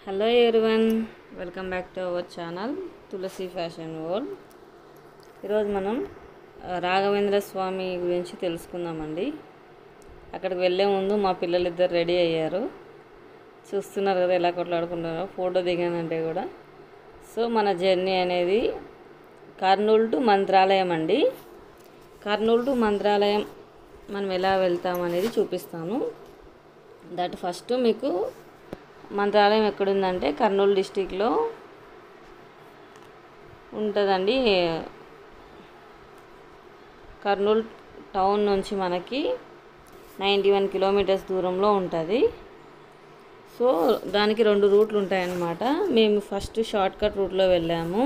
Hello everyone, welcome back to our channel Tulasi fashion world. ఈరోజు మనం రాఘవేంద్ర స్వామి గురించి తెలుసుకుందామండి. అక్కడికి వెళ్ళే ముందు మా పిల్లలిద్దరు రెడీ అయ్యారు. చూస్తున్నారు కదా ఎలా కొట్లాడుకుంటున్నారో, ఫోటో దిగానంటే కూడా. సో మన జర్నీ అనేది కర్నూలు టు మంత్రాలయం అండి. కర్నూలు టు మంత్రాలయం మనం ఎలా వెళ్తాం అనేది చూపిస్తాను. దట్ ఫస్ట్ మీకు మంత్రాలయం ఎక్కడుందంటే కర్నూలు డిస్టిక్లో ఉంటుందండి. కర్నూలు టౌన్ నుంచి మనకి 91 కిలోమీటర్స్ దూరంలో ఉంటుంది. సో దానికి 2 రూట్లు ఉంటాయన్నమాట. మేము ఫస్ట్ షార్ట్ కట్ రూట్లో వెళ్ళాము.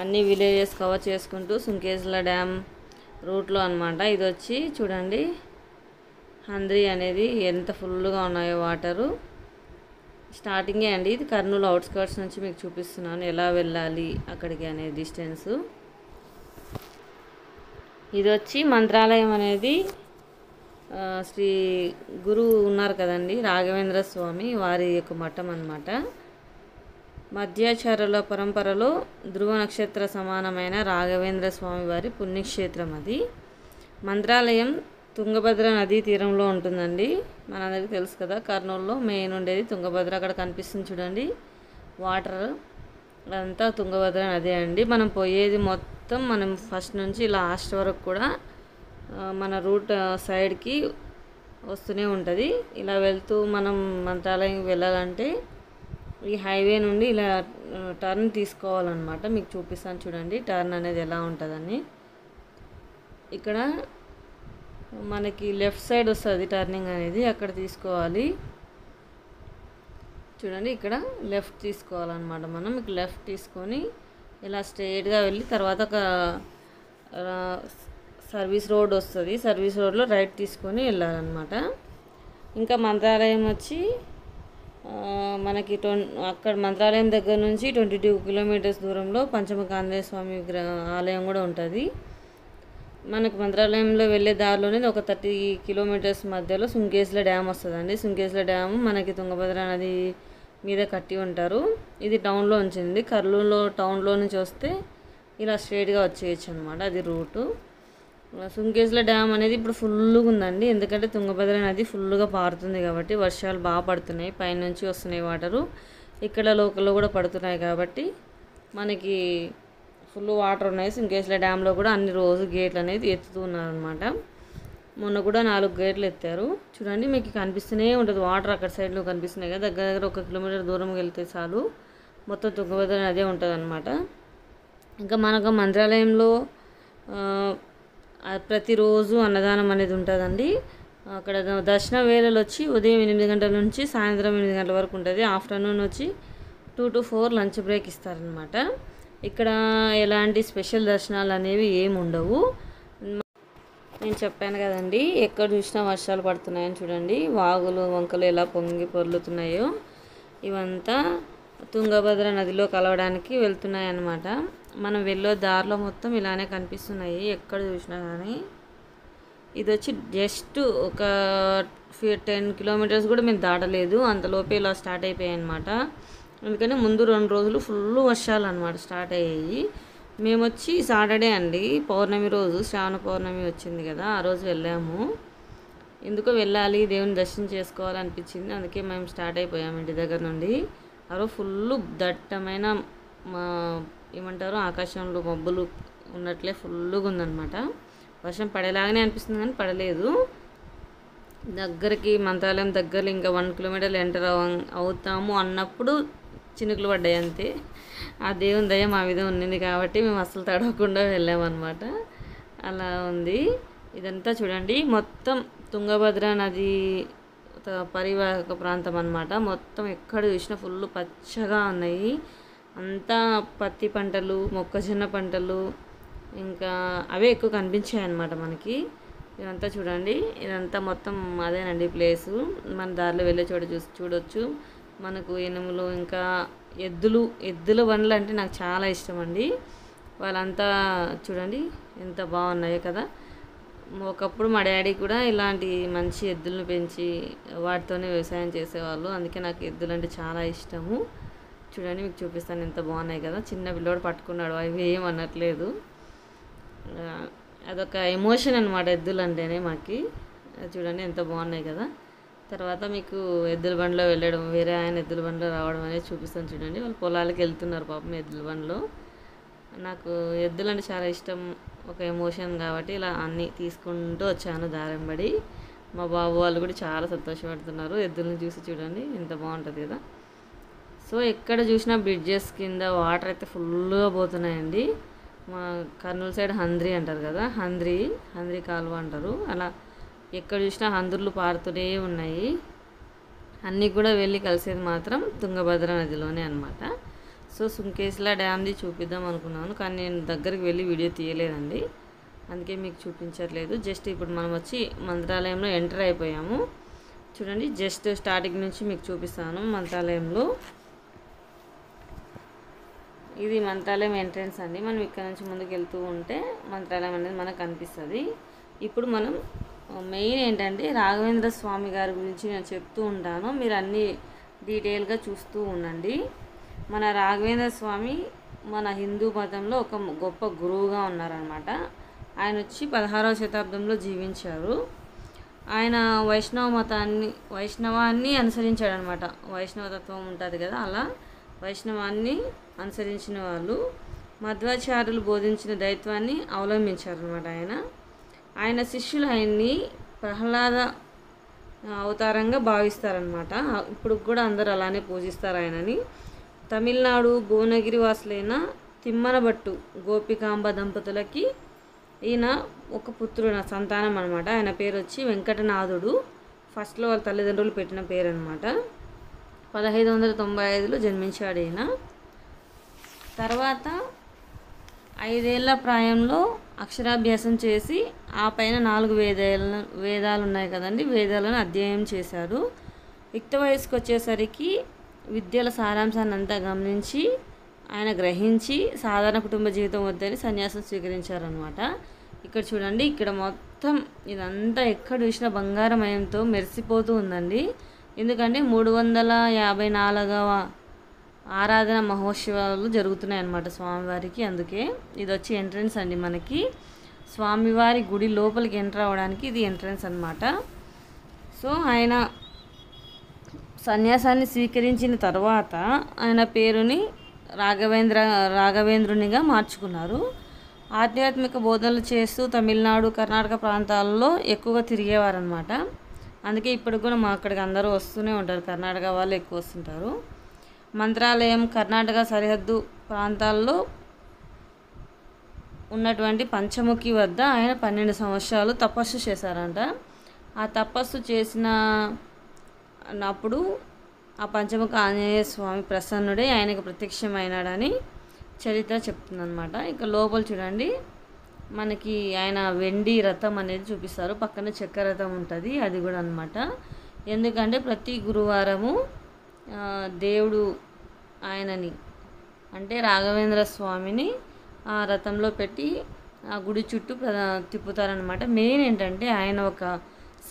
అన్ని విలేజెస్ కవర్ చేసుకుంటూ సుంకేజ్ల డ్యామ్ రూట్లో అనమాట. ఇది వచ్చి చూడండి, హంద్రి అనేది ఎంత ఫుల్గా ఉన్నాయో వాటరు. స్టార్టింగే అండి, ఇది కర్నూలు అవుట్స్కర్ట్స్ నుంచి మీకు చూపిస్తున్నాను ఎలా వెళ్ళాలి అక్కడికి అనే డిస్టెన్స్. ఇది వచ్చి మంత్రాలయం అనేది శ్రీ గురువు ఉన్నారు కదండి, రాఘవేంద్ర స్వామి వారి యొక్క మఠం అన్నమాట. మధ్యాచార్యుల పరంపరలో ధ్రువ నక్షత్ర సమానమైన రాఘవేంద్ర స్వామి వారి పుణ్యక్షేత్రం అది. మంత్రాలయం తుంగభద్ర నదీ తీరంలో ఉంటుందండి. మనందరికీ తెలుసు కదా, కర్నూలులో మెయిన్ ఉండేది తుంగభద్ర. అక్కడ కనిపిస్తుంది చూడండి వాటర్, అదంతా తుంగభద్ర నది అండి. మనం పోయేది మొత్తం మనం ఫస్ట్ నుంచి లాస్ట్ వరకు కూడా మన రూట్ సైడ్కి వస్తూనే ఉంటుంది. ఇలా వెళ్తూ మనం మంత్రాలయం వెళ్ళాలంటే ఈ హైవే నుండి ఇలా టర్న్ తీసుకోవాలన్నమాట. మీకు చూపిస్తాను చూడండి టర్న్ అనేది ఎలా ఉంటుందని. ఇక్కడ మనకి లెఫ్ట్ సైడ్ వస్తుంది టర్నింగ్ అనేది, అక్కడ తీసుకోవాలి. చూడండి ఇక్కడ లెఫ్ట్ తీసుకోవాలన్నమాట. మనం ఇక్కడ లెఫ్ట్ తీసుకొని ఇలా స్ట్రైట్గా వెళ్ళి తర్వాత ఒక సర్వీస్ రోడ్ వస్తుంది. సర్వీస్ రోడ్లో రైట్ తీసుకొని వెళ్ళాలన్నమాట. ఇంకా మంత్రాలయం వచ్చి మనకి అక్కడ మంత్రాలయం దగ్గర నుంచి 22 కిలోమీటర్స్ దూరంలో పంచముఖ ఆంజనేయ స్వామి ఆలయం కూడా ఉంటుంది. మనకు మంత్రాలయంలో వెళ్ళే దారిలోనే ఒక 30 కిలోమీటర్స్ మధ్యలో సుంకేజ్ల డ్యామ్ వస్తుందండి. సుంకేజ్ల డ్యామ్ మనకి తుంగభద్ర నది మీద కట్టి ఉంటారు. ఇది టౌన్లో ఉంచింది. కర్నూలు టౌన్లో నుంచి వస్తే ఇలా స్ట్రైట్గా వచ్చేయచ్చు అనమాట, అది రూటు. సుంకేజ్ల డ్యామ్ అనేది ఇప్పుడు ఫుల్గా ఉందండి, ఎందుకంటే తుంగభద్ర నది ఫుల్గా పారుతుంది కాబట్టి. వర్షాలు బాగా పడుతున్నాయి, పైనుంచి వస్తున్నాయి వాటరు, ఇక్కడ లోకల్లో కూడా పడుతున్నాయి కాబట్టి మనకి ఫుల్ వాటర్ ఉన్నాయి. సుంకేజ్ల డ్యామ్లో కూడా అన్ని రోజు గేట్లు అనేది ఎత్తుతూ ఉన్నారనమాట. మొన్న కూడా 4 గేట్లు ఎత్తారు. చూడండి మీకు కనిపిస్తూనే ఉంటుంది వాటర్, అక్కడ సైడ్లో కనిపిస్తున్నాయి కదా. దగ్గర దగ్గర 1 కిలోమీటర్ దూరం వెళ్తే చాలు మొత్తం తుంగభద్ర నదే ఉంటుంది అనమాట. ఇంకా మనకు మంత్రాలయంలో ప్రతిరోజు అన్నదానం అనేది ఉంటుందండి. అక్కడ దర్శన వేళలు వచ్చి ఉదయం 8 గంటల నుంచి సాయంత్రం 8 గంటల వరకు ఉంటుంది. ఆఫ్టర్నూన్ వచ్చి 2 to 4 లంచ్ బ్రేక్ ఇస్తారనమాట. ఇక్కడ ఎలాంటి స్పెషల్ దర్శనాలు అనేవి ఏమి ఉండవు. నేను చెప్పాను కదండి, ఎక్కడ చూసినా వర్షాలు పడుతున్నాయని. చూడండి వాగులు వంకలు ఎలా పొంగి పొర్లుతున్నాయో, ఇవంతా తుంగభద్ర నదిలో కలవడానికి వెళ్తున్నాయి అన్నమాట. మనం వెళ్ళే దారిలో మొత్తం ఇలానే కనిపిస్తున్నాయి ఎక్కడ చూసినా కానీ. ఇది వచ్చి జస్ట్ ఒక 10 కిలోమీటర్స్ కూడా మేము దాటలేదు, అంతలోపే ఇలా స్టార్ట్ అయిపోయాయి అన్నమాట. అందుకని ముందు 2 రోజులు ఫుల్ వర్షాలు అనమాట స్టార్ట్ అయ్యాయి. మేము వచ్చి సాటర్డే అండి, పౌర్ణమి రోజు, శ్రావణ పౌర్ణమి వచ్చింది కదా, ఆ రోజు వెళ్ళాము. ఎందుకో వెళ్ళాలి, దేవుని దర్శనం చేసుకోవాలనిపించింది, అందుకే మేము స్టార్ట్ అయిపోయాము ఇంటి దగ్గర నుండి. ఆ రోజు ఫుల్ దట్టమైన ఏమంటారు ఆకాశంలో మబ్బులు ఉన్నట్లే ఫుల్గా ఉందన్నమాట. వర్షం పడేలాగానే అనిపిస్తుంది కానీ పడలేదు. దగ్గరికి మంత్రాలయం దగ్గరలో ఇంకా 1 కిలోమీటర్లు ఎంటర్ అవుతాము అన్నప్పుడు చినుకులు పడ్డాయి అంతే. ఆ దేవుని దయ మా మీద ఉన్నింది కాబట్టి మేము అసలు తడవకుండా వెళ్ళామన్నమాట. అలా ఉంది. ఇదంతా చూడండి మొత్తం తుంగభద్ర నది పరివాహక ప్రాంతం అన్నమాట. మొత్తం ఎక్కడ చూసినా ఫుల్ పచ్చగా ఉన్నాయి. అంతా పత్తి పంటలు, మొక్కజొన్న పంటలు, ఇంకా అవే ఎక్కువ కనిపించాయి అన్నమాట మనకి. ఇదంతా చూడండి, ఇదంతా మొత్తం అదేనండి ప్లేసు. మన దారిలో వెళ్ళే చోట చూడొచ్చు. మనకు ఎనుములు, ఇంకా ఎద్దుల బండ్లు అంటే నాకు చాలా ఇష్టం అండి. వాళ్ళంతా చూడండి ఎంత బాగున్నాయో కదా. ఒకప్పుడు మా డాడీ కూడా ఇలాంటి మంచి ఎద్దులను పెంచి వాటితోనే వ్యవసాయం చేసేవాళ్ళు. అందుకే నాకు ఎద్దులు అంటే చాలా ఇష్టము. చూడండి మీకు చూపిస్తాను, ఎంత బాగున్నాయి కదా. చిన్న పిల్లోడు పట్టుకున్నాడు, అవి ఏం అనట్లేదు. అదొక ఎమోషన్ అనమాట ఎద్దులు అంటేనే మాకు. చూడండి ఎంత బాగున్నాయి కదా. తర్వాత మీకు ఎద్దుల బండిలో వెళ్ళడం, వేరే ఆయన ఎద్దుల బండిలో రావడం అనేది చూపిస్తాను చూడండి. వాళ్ళు పొలాలకు వెళ్తున్నారు పాపం ఎద్దుల బండిలో. నాకు ఎద్దులు అంటే చాలా ఇష్టం, ఒక ఎమోషన్ కాబట్టి ఇలా అన్నీ తీసుకుంటూ వచ్చాను దారంబడి. మా బాబు వాళ్ళు కూడా చాలా సంతోషపడుతున్నారు ఎద్దులను చూసి. చూడండి ఎంత బాగుంటుంది కదా. సో ఎక్కడ చూసినా బ్రిడ్జెస్ కింద వాటర్ అయితే ఫుల్గా పోతున్నాయండి. మా కర్నూలు సైడ్ హంద్రి అంటారు కదా, హంద్రి కాలువ అంటారు. అలా ఎక్కడ చూసినా హంద్రులు పారుతూనే ఉన్నాయి. అన్నీ కూడా వెళ్ళి కలిసేది మాత్రం తుంగభద్ర నదిలోనే అనమాట. సో సుంకేశ్లా డ్యామ్ది చూపిద్దాం అనుకున్నాను, కానీ నేను దగ్గరికి వెళ్ళి వీడియో తీయలేదండి, అందుకే మీకు చూపించట్లేదు. జస్ట్ ఇప్పుడు మనం వచ్చి మంత్రాలయంలో ఎంటర్ అయిపోయాము. చూడండి జస్ట్ స్టార్టింగ్ నుంచి మీకు చూపిస్తాను. మంత్రాలయంలో ఇది మంత్రాలయం ఎంట్రన్స్ అండి. మనం ఇక్కడ నుంచి ముందుకు వెళ్తూ ఉంటే మంత్రాలయం అనేది మనకు కనిపిస్తుంది. ఇప్పుడు మనం మెయిన్ ఏంటంటే రాఘవేంద్ర స్వామి గారి గురించి నేను చెప్తూ ఉంటాను, మీరు అన్నీ డీటెయిల్గా చూస్తూ ఉండండి. మన రాఘవేంద్ర స్వామి మన హిందూ మతంలో ఒక గొప్ప గురువుగా ఉన్నారనమాట. ఆయన వచ్చి 16వ శతాబ్దంలో జీవించారు. ఆయన వైష్ణవాన్ని అనుసరించాడనమాట. వైష్ణవతత్వం ఉంటుంది కదా, అలా వైష్ణవాన్ని అనుసరించిన వాళ్ళు మధ్వాచార్యులు బోధించిన దైత్వాన్ని అవలంబించారనమాట. ఆయన శిష్యులు ఆయన్ని ప్రహ్లాద అవతారంగా భావిస్తారనమాట. ఇప్పుడు కూడా అందరూ అలానే పూజిస్తారు ఆయనని. తమిళనాడు భువనగిరి వాసులైన తిమ్మనబట్టు గోపికాంబ దంపతులకి ఈయన ఒక పుత్రుడు సంతానం అనమాట. ఆయన పేరు వచ్చి వెంకటనాథుడు. ఫస్ట్లో వాళ్ళ తల్లిదండ్రులు పెట్టిన పేరు అనమాట. 1595లో జన్మించాడు ఈయన. తర్వాత 5 ఏళ్ల ప్రాయంలో అక్షరాభ్యాసం చేసి ఆ పైన 4 వేదాలు ఉన్నాయి కదండి, వేదాలను అధ్యయనం చేశాడు. యుక్త వయసుకు వచ్చేసరికి విద్యల సారాంశాన్ని అంతా గమనించి ఆయన గ్రహించి సాధారణ కుటుంబ జీవితం వద్దని సన్యాసం స్వీకరించారనమాట. ఇక్కడ చూడండి, ఇక్కడ మొత్తం ఇదంతా ఎక్కడ చూసినా బంగారమయంతో మెరిసిపోతూ ఉందండి. ఎందుకంటే 354వ ఆరాధన మహోత్సవాలు జరుగుతున్నాయి అన్నమాట స్వామివారికి. అందుకే ఇది వచ్చి ఎంట్రన్స్ అండి. మనకి స్వామివారి గుడి లోపలికి ఎంటర్ అవ్వడానికి ఇది ఎంట్రన్స్ అన్నమాట. సో ఆయన సన్యాసాన్ని స్వీకరించిన తర్వాత ఆయన పేరుని రాఘవేంద్రునిగా మార్చుకున్నారు. ఆధ్యాత్మిక బోధనలు చేస్తూ తమిళనాడు, కర్ణాటక ప్రాంతాల్లో ఎక్కువగా తిరిగేవారనమాట. అందుకే ఇప్పుడు కూడా మా అక్కడికి అందరూ వస్తూనే ఉంటారు, కర్ణాటక వాళ్ళు ఎక్కువ వస్తుంటారు. మంత్రాలయం కర్ణాటక సరిహద్దు ప్రాంతాల్లో ఉన్నటువంటి పంచముఖి వద్ద ఆయన 12 సంవత్సరాలు తపస్సు చేశారంట. ఆ తపస్సు చేసినప్పుడు ఆ పంచముఖ ఆంజనేయ స్వామి ప్రసన్నుడై ఆయనకు ప్రత్యక్షమైనాడని చరిత్ర చెప్తుందన్నమాట. ఇక లోపల చూడండి, మనకి ఆయన వెండి రథం అనేది చూపిస్తారు, పక్కన చెక్క రథం ఉంటుంది, అది కూడా అనమాట. ఎందుకంటే ప్రతి గురువారము దేవుడు ఆయనని అంటే రాఘవేంద్ర స్వామిని ఆ రథంలో పెట్టి ఆ గుడి చుట్టూ తిప్పుతారనమాట. మెయిన్ ఏంటంటే ఆయన ఒక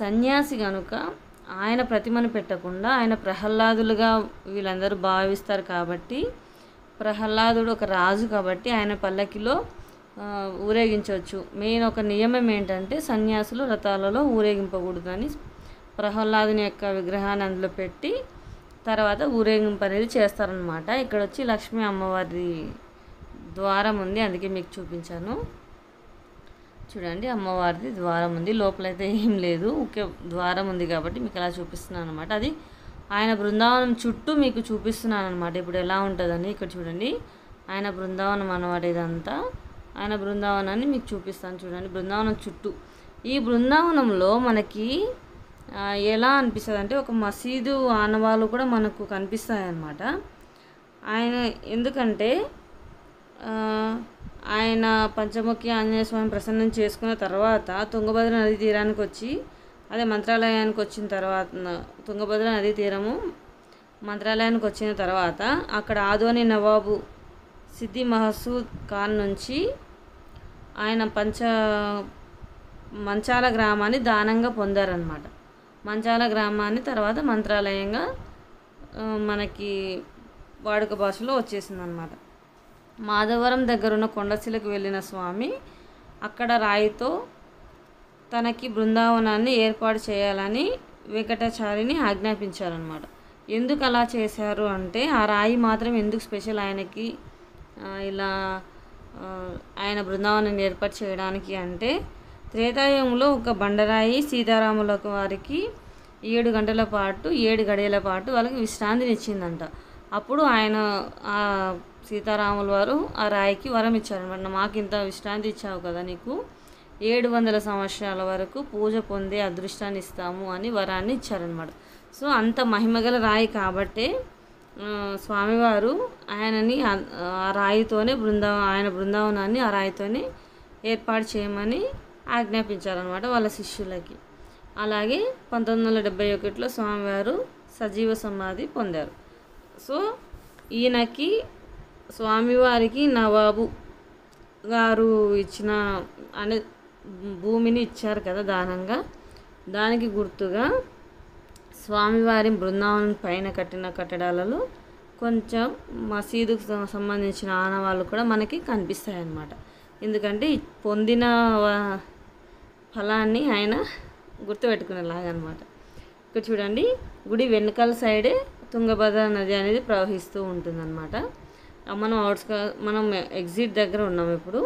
సన్యాసి కనుక ఆయన ప్రతిమను పెట్టకుండా ఆయన ప్రహ్లాదులుగా వీళ్ళందరూ భావిస్తారు కాబట్టి, ప్రహ్లాదుడు ఒక రాజు కాబట్టి ఆయన పల్లకిలో ఊరేగించవచ్చు. మెయిన్ ఒక నియమం ఏంటంటే సన్యాసులు రథాలలో ఊరేగింపకూడదని ప్రహ్లాదుని యొక్క విగ్రహాన్ని అందులో పెట్టి తర్వాత ఊరేగింపు అనేది చేస్తారనమాట. ఇక్కడ వచ్చి లక్ష్మీ అమ్మవారి ద్వారం ఉంది, అందుకే మీకు చూపించాను. చూడండి, అమ్మవారిది ద్వారం ఉంది, లోపలైతే ఏం లేదు, ఓకే ద్వారం ఉంది కాబట్టి మీకు అలా చూపిస్తున్నాను అనమాట. అది ఆయన బృందావనం చుట్టూ మీకు చూపిస్తున్నాను అనమాట ఇప్పుడు ఎలా ఉంటుందని. ఇక్కడ చూడండి, ఆయన బృందావనం అన్నమాట. ఇదంతా ఆయన బృందావనాన్ని మీకు చూపిస్తాను చూడండి, బృందావనం చుట్టూ. ఈ బృందావనంలో మనకి ఎలా అనిపిస్తుంది అంటే ఒక మసీదు ఆనవాళ్ళు కూడా మనకు కనిపిస్తాయి అన్నమాట. ఆయన ఎందుకంటే ఆయన పంచముఖి ఆంజనేయ స్వామి ప్రసన్నం చేసుకున్న తర్వాత తుంగభద్ర నది తీరానికి వచ్చి, అదే మంత్రాలయానికి వచ్చిన తర్వాత, తుంగభద్ర నదీ తీరము మంత్రాలయానికి వచ్చిన తర్వాత అక్కడ ఆదోని నవాబు సిద్ది మహసూద్ ఖాన్ నుంచి ఆయన మంచాల గ్రామాన్ని దానంగా పొందారనమాట. మంచాల గ్రామాన్ని తర్వాత మంత్రాలయంగా మనకి వాడుక భాషలో వచ్చేసిందనమాట. మాధవరం దగ్గరున్న కొండశిలకు వెళ్ళిన స్వామి అక్కడ రాయితో తనకి బృందావనాన్ని ఏర్పాటు చేయాలని వెంకటాచారిని ఆజ్ఞాపించారనమాట. ఎందుకు అలా చేశారు అంటే ఆ రాయి మాత్రం ఎందుకు స్పెషల్ ఆయనకి ఇలా ఆయన బృందావనాన్ని ఏర్పాటు చేయడానికి అంటే, త్రేతాయుగంలో ఒక బండరాయి సీతారాముల వారికి 7 గంటల పాటు 7 గడియల పాటు వాళ్ళకి విశ్రాంతిని ఇచ్చిందంట. అప్పుడు ఆయన ఆ సీతారాముల వారు ఆ రాయికి వరం ఇచ్చారనమాట. మాకు ఇంత విశ్రాంతి ఇచ్చావు కదా, నీకు 700 సంవత్సరాల వరకు పూజ పొందే అదృష్టాన్ని ఇస్తాము అని వరాన్ని ఇచ్చారనమాట. సో అంత మహిమగల రాయి కాబట్టే స్వామివారు ఆయనని ఆ రాయితోనే ఆయన బృందావనాన్ని ఆ రాయితోనే ఏర్పాటు చేయమని ఆజ్ఞాపించారనమాట వాళ్ళ శిష్యులకి. అలాగే 1971లో స్వామివారు సజీవ సమాధి పొందారు. సో ఈయనకి స్వామివారికి నవాబు గారు ఇచ్చిన అనే భూమిని ఇచ్చారు కదా దానంగా, దానికి గుర్తుగా స్వామివారి బృందావనం పైన కట్టిన కట్టడాలలో కొంచెం మసీదుకు సంబంధించిన ఆనవాళ్ళు కూడా మనకి కనిపిస్తాయి అన్నమాట. ఎందుకంటే పొందిన ఫలాన్ని ఆయన గుర్తుపెట్టుకునేలాగా అనమాట. ఇక్కడ చూడండి, గుడి వెనకాల సైడే తుంగభద్ర నది అనేది ప్రవహిస్తూ ఉంటుందన్నమాట. మనం ఎగ్జిట్ దగ్గర ఉన్నాం ఇప్పుడు.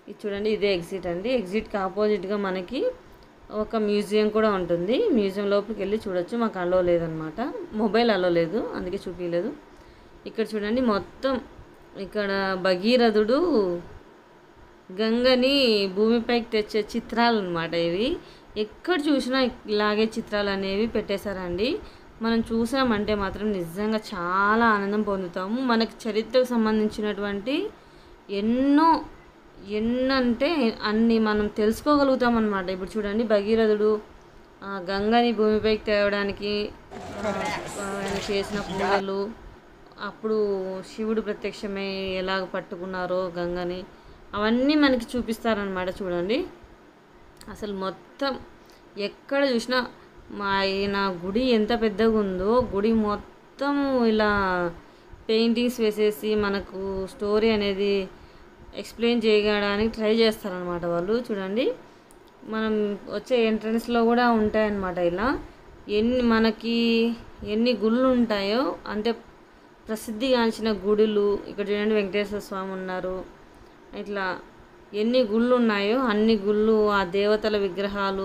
ఇది చూడండి, ఇదే ఎగ్జిట్ అండి. ఎగ్జిట్కి ఆపోజిట్గా మనకి ఒక మ్యూజియం కూడా ఉంటుంది. మ్యూజియం లోపలికి వెళ్ళి చూడొచ్చు. మాకు అలో లేదనమాట, మొబైల్ అలో లేదు, అందుకే చూపించలేదు. ఇక్కడ చూడండి, మొత్తం ఇక్కడ భగీరథుడు గంగని భూమిపైకి తెచ్చే చిత్రాలు అనమాట ఇవి. ఎక్కడ చూసినా ఇలాగే చిత్రాలు అనేవి పెట్టేశారండి. మనం చూసామంటే మాత్రం నిజంగా చాలా ఆనందం పొందుతాము. మనకి చరిత్రకు సంబంధించినటువంటి ఎన్నంటే అన్ని మనం తెలుసుకోగలుగుతాం అన్నమాట. ఇప్పుడు చూడండి, భగీరథుడు గంగని భూమిపైకి తేవడానికి ఆయన చేసిన పూజలు, అప్పుడు శివుడు ప్రత్యక్షమై ఎలాగ పట్టుకున్నారో గంగని, అవన్నీ మనకి చూపిస్తారనమాట. చూడండి, అసలు మొత్తం ఎక్కడ చూసినా ఆయన గుడి ఎంత పెద్దగా ఉందో, గుడి మొత్తం ఇలా పెయింటింగ్స్ వేసేసి మనకు స్టోరీ అనేది ఎక్స్ప్లెయిన్ చేయడానికి ట్రై చేస్తారనమాట వాళ్ళు. చూడండి, మనం వచ్చే ఎంట్రన్స్లో కూడా ఉంటాయన్నమాట ఇలా మనకి ఎన్ని గుళ్ళు ఉంటాయో, అంటే ప్రసిద్ధిగాంచిన గుడులు. ఇక్కడ చూడండి, వెంకటేశ్వర స్వామి ఉన్నారు. ఇట్లా ఎన్ని గుళ్ళు ఉన్నాయో అన్ని గుళ్ళు, ఆ దేవతల విగ్రహాలు,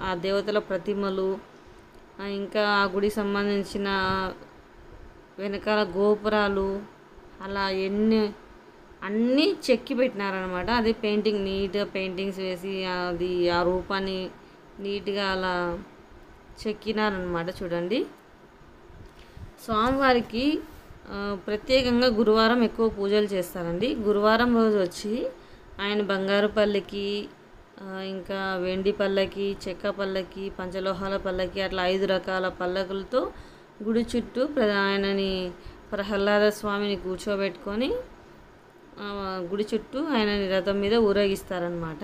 ఆ దేవతల ప్రతిమలు, ఇంకా ఆ గుడికి సంబంధించిన వెనకాల గోపురాలు, అలా అన్నీ చెక్కి పెట్టినారనమాట. అది పెయింటింగ్, నీట్గా పెయింటింగ్స్ వేసి అది ఆ రూపాన్ని నీట్గా అలా చెక్కినారనమాట. చూడండి, స్వామివారికి ప్రత్యేకంగా గురువారం ఎక్కువ పూజలు చేస్తారండి. గురువారం రోజు వచ్చి ఆయన బంగారు పల్లకి, ఇంకా వెండి పల్లకి, చెక్క పల్లకి, పంచలోహాల పల్లకి, అట్లా 5 రకాల పల్లకులతో గుడి చుట్టూ ఆయనని ప్రహ్లాద స్వామిని కూర్చోబెట్టుకొని గుడి చుట్టూ ఆయనని రథం మీద ఊరేగిస్తారనమాట.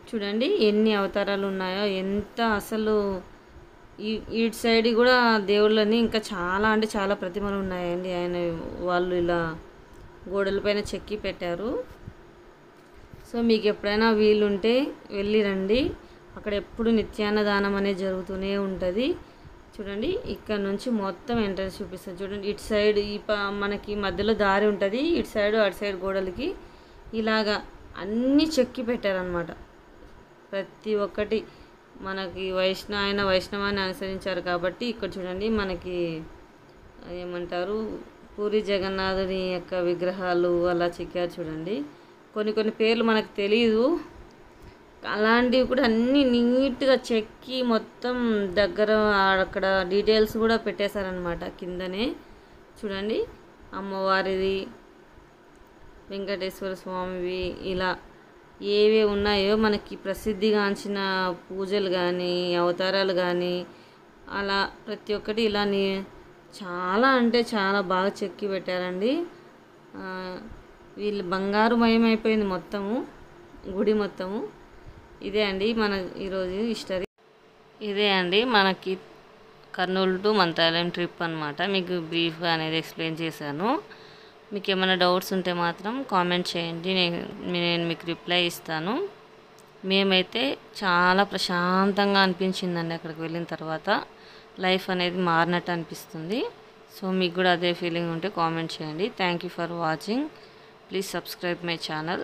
చూడండి ఎన్ని అవతారాలు ఉన్నాయో, ఎంత అసలు ఇటు సైడ్ కూడా దేవుళ్ళని ఇంకా చాలా అంటే చాలా ప్రతిమలు ఉన్నాయండి. ఆయన వాళ్ళు ఇలా గోడలపైన చెక్కి పెట్టారు. సో మీకు ఎప్పుడైనా వీలుంటే వెళ్ళి రండి. అక్కడ ఎప్పుడు నిత్యాన్నదానం అనేది జరుగుతూనే ఉంటుంది. చూడండి, ఇక్కడ నుంచి మొత్తం ఎంట్రన్స్ చూపిస్తుంది. చూడండి, ఇటు సైడ్ మనకి మధ్యలో దారి ఉంటుంది. ఇటు సైడ్ అటు సైడ్ గోడలకి ఇలాగా అన్నీ చెక్కి పెట్టారనమాట. ప్రతి ఒక్కటి మనకి ఆయన వైష్ణవాన్ని అనుసరించారు కాబట్టి ఇక్కడ చూడండి, మనకి ఏమంటారు, పూరి జగన్నాథుని యొక్క విగ్రహాలు అలా చెక్కారు. చూడండి, కొన్ని పేర్లు మనకు తెలియదు, అలాంటివి కూడా అన్నీ నీట్గా చెక్కి మొత్తం దగ్గర అక్కడ డీటెయిల్స్ కూడా పెట్టేశారనమాట కిందనే. చూడండి, అమ్మవారిది, వెంకటేశ్వర స్వామివి, ఇలా ఏవే ఉన్నాయో మనకి ప్రసిద్ధిగాంచిన పూజలు కానీ అవతారాలు కానీ అలా ప్రతి ఒక్కటి ఇలా చాలా అంటే చాలా బాగా చెక్కి పెట్టారండి. వీళ్ళు బంగారుమయం అయిపోయింది మొత్తము, గుడి మొత్తము. ఇదే అండి మన ఈరోజు హిస్టరీ. ఇదే అండి మనకి కర్నూలు టు మంత్రాలయం ట్రిప్ అనమాట. మీకు బ్రీఫ్గా అనేది ఎక్స్ప్లెయిన్ చేశాను. మీకు ఏమైనా డౌట్స్ ఉంటే మాత్రం కామెంట్ చేయండి, నేను మీకు రిప్లై ఇస్తాను. మేమైతే చాలా ప్రశాంతంగా అనిపించిందండి అక్కడికి వెళ్ళిన తర్వాత. లైఫ్ అనేది మారినట్టు అనిపిస్తుంది. సో మీకు కూడా అదే ఫీలింగ్ ఉంటే కామెంట్ చేయండి. Thank you for watching. Please subscribe my channel.